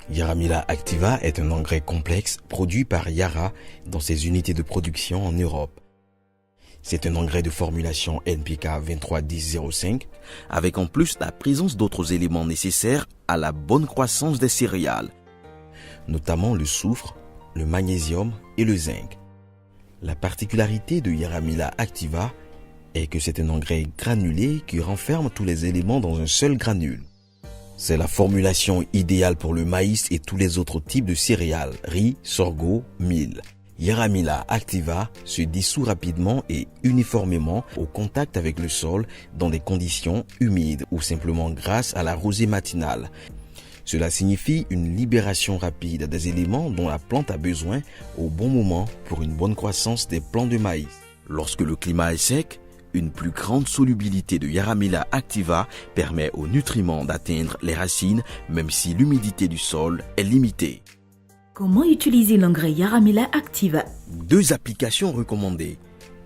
Yaramila Activa est un engrais complexe produit par Yara dans ses unités de production en Europe. C'est un engrais de formulation NPK 231005 avec en plus la présence d'autres éléments nécessaires à la bonne croissance des céréales, notamment le soufre, le magnésium et le zinc. La particularité de Yaramila Activa est que c'est un engrais granulé qui renferme tous les éléments dans un seul granule. C'est la formulation idéale pour le maïs et tous les autres types de céréales, riz, sorgho, mil. Yaramila Activa se dissout rapidement et uniformément au contact avec le sol dans des conditions humides ou simplement grâce à la rosée matinale. Cela signifie une libération rapide des éléments dont la plante a besoin au bon moment pour une bonne croissance des plants de maïs. Lorsque le climat est sec, une plus grande solubilité de Yaramila Activa permet aux nutriments d'atteindre les racines même si l'humidité du sol est limitée. Comment utiliser l'engrais Yaramila Activa? 2 applications recommandées.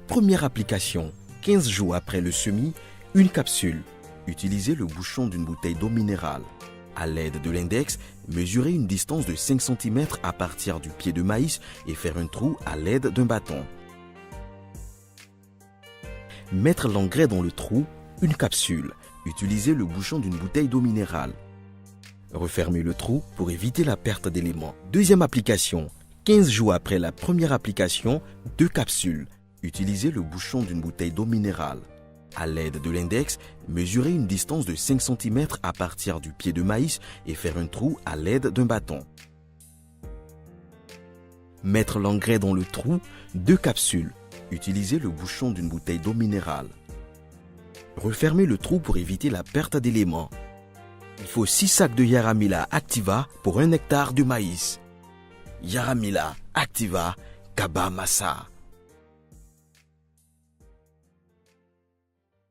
Première application, 15 jours après le semis, une capsule. Utilisez le bouchon d'une bouteille d'eau minérale. À l'aide de l'index, mesurez une distance de 5 cm à partir du pied de maïs et faire un trou à l'aide d'un bâton. Mettre l'engrais dans le trou, une capsule. Utilisez le bouchon d'une bouteille d'eau minérale. Refermez le trou pour éviter la perte d'éléments. Deuxième application, 15 jours après la première application, 2 capsules. Utilisez le bouchon d'une bouteille d'eau minérale. À l'aide de l'index, mesurez une distance de 5 cm à partir du pied de maïs et faire un trou à l'aide d'un bâton. Mettre l'engrais dans le trou, 2 capsules. Utilisez le bouchon d'une bouteille d'eau minérale. Refermez le trou pour éviter la perte d'éléments. Il faut 6 sacs de Yaramila Activa pour 1 hectare de maïs. Yaramila Activa, Kaba Massa.